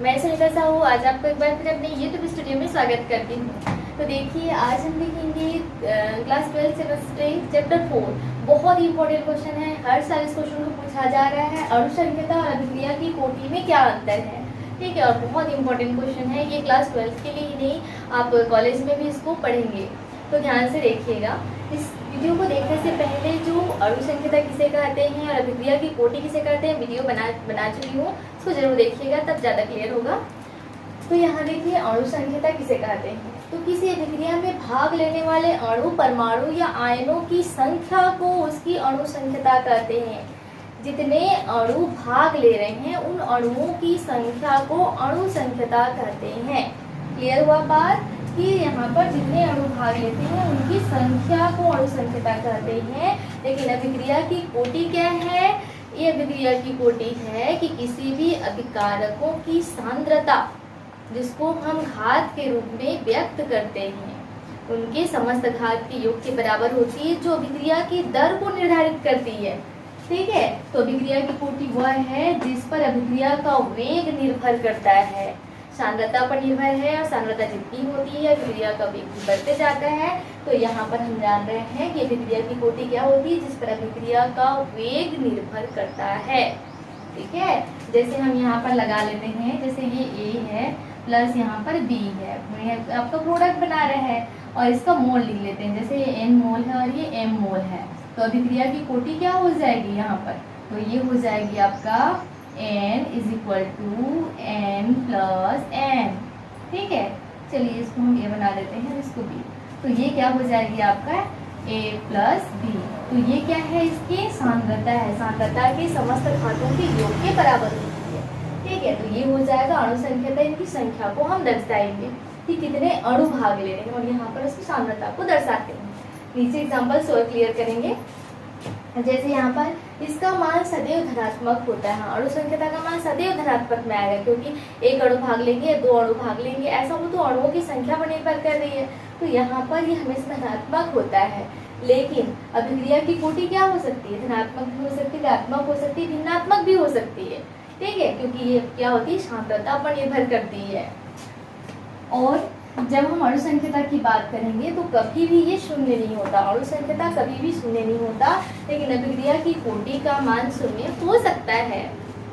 मैं सुनीता साहू आज आपको एक बार फिर अपने यूट्यूब स्टूडियो में स्वागत करती हूँ। तो देखिए आज हम देखेंगे क्लास 12 सेमेस्टर चैप्टर 4। बहुत ही इंपॉर्टेंट क्वेश्चन है, हर साल इस क्वेश्चन को पूछा जा रहा है। अणुसंख्यता और अभिक्रिया की कोटि में क्या अंतर है, ठीक है। और बहुत इंपॉर्टेंट क्वेश्चन है ये, क्लास 12 के लिए ही नहीं, आप कॉलेज में भी इसको पढ़ेंगे। तो ध्यान से देखिएगा। इस वीडियो को देखने से पहले जो अणुसंख्यता किसे कहते हैं और अभिक्रिया की कोटि किसे कहते हैं वीडियो बना चुकी हूँ, उसको जरूर देखिएगा, तब ज़्यादा क्लियर होगा। तो यहाँ देखिए अणुसंख्यता किसे कहते हैं, तो किसी अभिक्रिया में भाग लेने वाले अणु, परमाणु या आयनों की संख्या को उसकी अणुसंख्यता कहते हैं। जितने अणु भाग ले रहे हैं उन अणुओं की संख्या को अणुसंख्यता कहते हैं। क्लियर हुआ बात कि यहाँ पर जितने अणु भाग लेते हैं उनकी संख्या को अणुसंख्यता कहते हैं। लेकिन अभिक्रिया की कोटि क्या है? ये अभिक्रिया की कोटि है कि किसी भी अभिकारकों की सांद्रता, जिसको हम घात के रूप में व्यक्त करते हैं, उनके समस्त घात के योग के बराबर होती है, जो अभिक्रिया की दर को निर्धारित करती है, ठीक है। तो अभिक्रिया की कोटि वह है जिस पर अभिक्रिया का वेग निर्भर करता है, सांद्रता पर निर्भर है, और सांद्रता जितनी होती है अभिक्रिया का वेग भी बढ़ते जाता है। तो यहाँ पर हम जान रहे हैं कि अभिक्रिया की कोटि क्या होती है, जिस पर अभिक्रिया का वेग निर्भर करता है, ठीक है। जैसे हम यहाँ पर लगा लेते हैं, जैसे ये A है प्लस यहाँ पर B है, आपका प्रोडक्ट बना रहे हैं और इसका मोल लिख लेते हैं। जैसे ये N मोल है और ये M मोल है, तो अभिक्रिया की कोटि क्या हो जाएगी यहाँ पर, तो ये हो जाएगी आपका N is equal to N plus N, ठीक है। चलिए इसको हम A बना देते हैं, इसको B, तो ये क्या हो जाएगी आपका A प्लस B। तो ये क्या है, इसकी सांद्रता है, सांद्रता के समस्त घातों के योग के बराबर होती है, ठीक है। तो ये हो जाएगा अणुसंख्यता, इनकी संख्या को हम दर्शाएंगे कि कितने अणु भाग ले रहे हैं और यहाँ पर उसकी सांद्रता को दर्शाते हैं। नीचे एग्जाम्पल्स और क्लियर करेंगे। जैसे यहाँ पर इसका मान सदैव धनात्मक होता है, अणुसंख्यता का मान सदैव धनात्मक में आएगा, क्योंकि एक अणु भाग लेंगे, दो अणु भाग लेंगे, ऐसा हो तो अणुओं की संख्या पर निर्भर कर रही है, तो यहाँ पर ये हमेशा धनात्मक होता है। लेकिन अभिक्रिया की कोटि क्या हो सकती है, धनात्मक भी हो सकती है, ऋणात्मक हो सकती है, भिन्नात्मक भी हो सकती है, ठीक है, क्योंकि ये क्या होती है, सांद्रता पर निर्भर करती है। और जब हम अणुसंख्यता की बात करेंगे तो कभी भी ये शून्य नहीं होता, अणुसंख्यता कभी भी शून्य नहीं होता, लेकिन अभिक्रिया की कोटि का मान शून्य हो सकता है,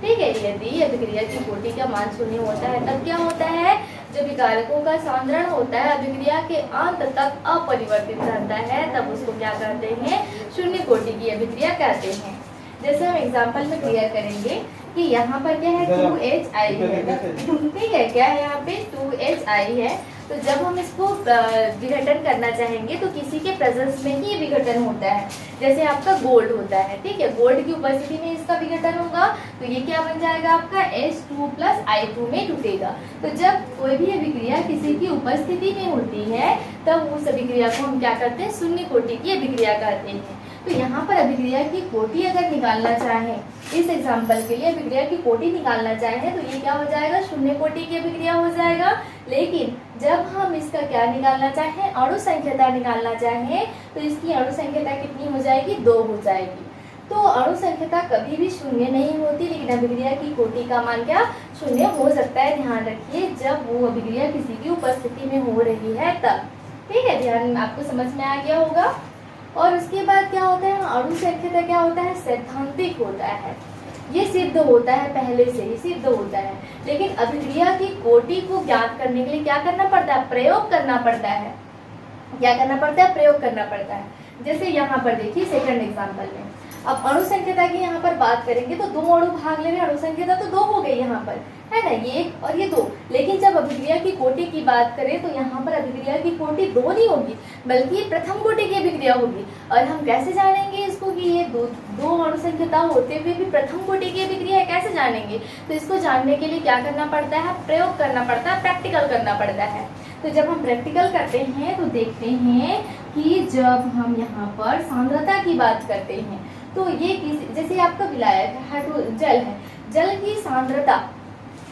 ठीक है। यदि अभिक्रिया की कोटि का मान शून्य होता है तब क्या होता है, जो विकारकों का सांद्रण होता है अभिक्रिया के अंत तक अपरिवर्तित रहता है, तब उसको क्या कहते हैं, शून्य कोटि की अभिक्रिया कहते हैं। जैसे हम एग्जाम्पल में क्लियर करेंगे कि यहाँ पर क्या है, 2HI है, ठीक है, क्या है यहाँ पे 2HI है। तो जब हम इसको विघटन करना चाहेंगे तो किसी के प्रेजेंस में ही विघटन होता है। जैसे आपका गोल्ड होता है, ठीक है, गोल्ड की उपस्थिति में इसका विघटन होगा, तो ये क्या बन जाएगा आपका H2 प्लस I2 में टूटेगा। तो जब कोई भी अभिक्रिया किसी की उपस्थिति में होती है तब उस अभिक्रिया को हम क्या करते हैं, शून्य कोटि की अभिक्रिया कहते हैं। तो यहाँ पर अभिक्रिया की कोटि अगर निकालना चाहें, इस एग्जाम्पल के लिए अभिक्रिया की कोटि निकालना चाहें तो ये क्या हो जाएगा, शून्य कोटि की अभिक्रिया हो जाएगा। लेकिन जब हम इसका क्या निकालना चाहें, अणुसंख्यता निकालना चाहें, तो इसकी अणुसंख्यता कितनी हो जाएगी, 2 हो जाएगी। तो अणुसंख्यता कभी भी शून्य नहीं होती, लेकिन अभिक्रिया की कोटि का मान क्या शून्य हो सकता है। ध्यान रखिए, जब वो अभिक्रिया किसी की उपस्थिति में हो रही है तब, ठीक है, ध्यान आपको समझ में आ गया होगा। और उसके बाद क्या होता है, अणुसंख्यता क्या होता है, सैद्धांतिक होता है, ये सिद्ध होता है, पहले से ही सिद्ध होता है। लेकिन अभिक्रिया की कोटि को ज्ञात करने के लिए क्या करना पड़ता है, प्रयोग करना पड़ता है। क्या करना पड़ता है, प्रयोग करना पड़ता है। जैसे यहाँ पर देखिए सेकंड एग्जांपल में, अब अणुसंख्यता की यहाँ पर बात करेंगे तो 2 अणु भाग ले रहे हैं, अणुसंख्यता तो 2 हो गई यहाँ पर, है ना, ये 1 और ये 2। लेकिन जब अभिक्रिया की कोटि की बात करें तो यहाँ पर अभिक्रिया की कोटि 2 नहीं होगी, बल्कि प्रथम कोटि की अभिक्रिया होगी। और हम कैसे जानेंगे इसको कि ये दो अणुसंख्यता होते हुए भी प्रथम कोटि की अभिक्रिया है, कैसे जानेंगे? तो इसको जानने के लिए क्या करना पड़ता है, प्रयोग करना पड़ता है, प्रैक्टिकल करना पड़ता है। तो जब हम प्रैक्टिकल करते हैं तो देखते हैं कि जब हम यहाँ पर सांद्रता की बात करते हैं तो ये जैसे आपका विलायक है, जल है, जल की सांद्रता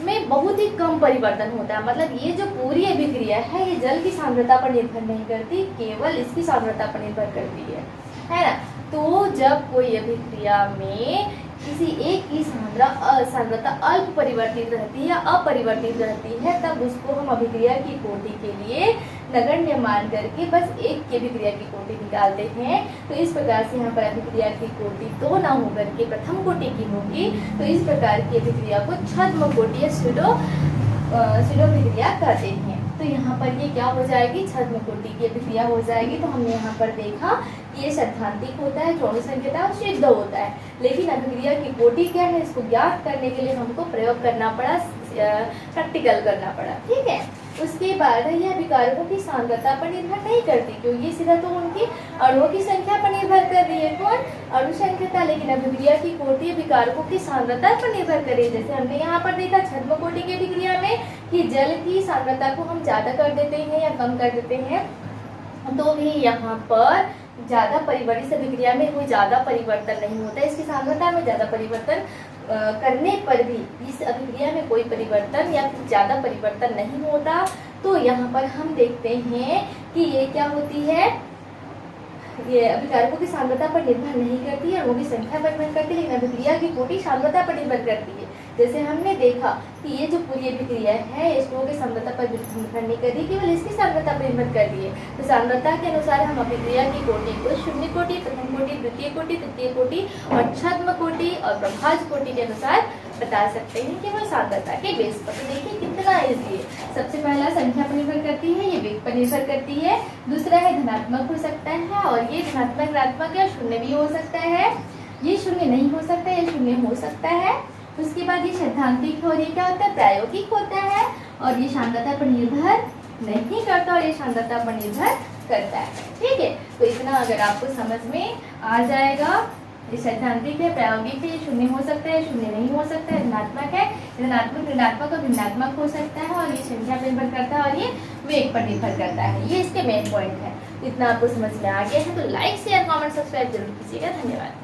में बहुत ही कम परिवर्तन होता है। मतलब ये जो पूरी अभिक्रिया है ये जल की सांद्रता पर निर्भर नहीं करती, केवल इसकी सांद्रता पर निर्भर करती है ना। तो जब कोई अभिक्रिया में किसी एक की सांद्रता अल्प परिवर्तित रहती है या अपरिवर्तित रहती है, तब उसको हम अभिक्रिया की कोटि के लिए नगण्य मान करके बस एक की अभिक्रिया की कोटि निकालते हैं। तो इस प्रकार से यहाँ पर अभिक्रिया की कोटि 2 ना होकर के प्रथम कोटि की होगी। तो इस प्रकार की अभिक्रिया को छद्म कोटि या सूडो अभिक्रिया कहते हैं। तो यहाँ पर ये क्या हो जाएगी, छद्म कोटि की अभिक्रिया हो जाएगी। तो हमने यहाँ पर देखा कि ये सैद्धांतिक होता है, जो अनुसंकेता और सिद्ध होता है, लेकिन अभिक्रिया की कोटि क्या है, इसको ज्ञात करने के लिए हमको प्रयोग करना पड़ा, प्रैक्टिकल करना पड़ा। ठीक है, उसके बाद यह अभिकारकों की सांद्रता पर निर्भर नहीं करती, क्योंकि सीधा तो उनकी अणुओं की संख्या पर निर्भर कर रही है, कौन, अणुसंख्यता। लेकिन अभिक्रिया की कोटि अभिकारकों की सांद्रता पर निर्भर कर रही है। जैसे हमने यहाँ पर देखा छद्म कोटि की अभिक्रिया में कि जल की सांद्रता को हम ज्यादा कर देते हैं या कम कर देते हैं, तो भी यहाँ पर ज्यादा परिवर्तित अभिक्रिया में कोई ज्यादा परिवर्तन नहीं होता है। इसकी सांद्रता में ज्यादा परिवर्तन करने पर भी इस अभिक्रिया में कोई परिवर्तन या फिर ज्यादा परिवर्तन नहीं होता। तो यहाँ पर हम देखते हैं कि ये क्या होती है, ये अभिकारकों की सांद्रता पर निर्भर नहीं करती है, अणुओं की संख्या पर निर्भर करती है, लेकिन अभिक्रिया की कोटि सांद्रता पर निर्भर करती है। जैसे हमने देखा कि ये जो पूरी अभिक्रिया है इसको की सांद्रता पर निर्भर नहीं कर रही, केवल इसकी सांद्रता पर निर्भर कर रही है। तो सांद्रता के अनुसार हम अभिक्रिया की कोटि को शून्य कोटि, प्रथम कोटि, द्वितीय कोटि, तृतीय कोटि और छद्म कोटि और प्रभाज्य कोटि के अनुसार बता सकते हैं, केवल सांद्रता के बेस पर। तो देखिए कितना ईजी है। सबसे पहला संख्या पर निर्भर करती है, ये वेग पर निर्भर करती है। दूसरा है धनात्मक हो सकता है, और ये धनात्मक, ऋणात्मक या शून्य भी हो सकता है। ये शून्य नहीं हो सकता, ये शून्य हो सकता है। उसके बाद ये सैद्धांतिक है और ये क्या होता है, प्रायोगिक होता है। और ये सांद्रता पर निर्भर नहीं करता और ये सांद्रता पर निर्भर करता है। ठीक है, तो इतना अगर आपको समझ में आ जाएगा। ये सैद्धांतिक है, प्रायोगिक है, ये शून्य हो सकता है, शून्य नहीं हो सकता है, धनात्मक है, धनात्मक, ऋणात्मक और भिन्नात्मक हो सकता है, और ये संख्या पर निर्भर करता है और ये वेग पर निर्भर करता है। ये इसके मेन पॉइंट है। इतना आपको समझ में आ गया है तो लाइक, शेयर, कमेंट, सब्सक्राइब जरूर कीजिएगा। धन्यवाद।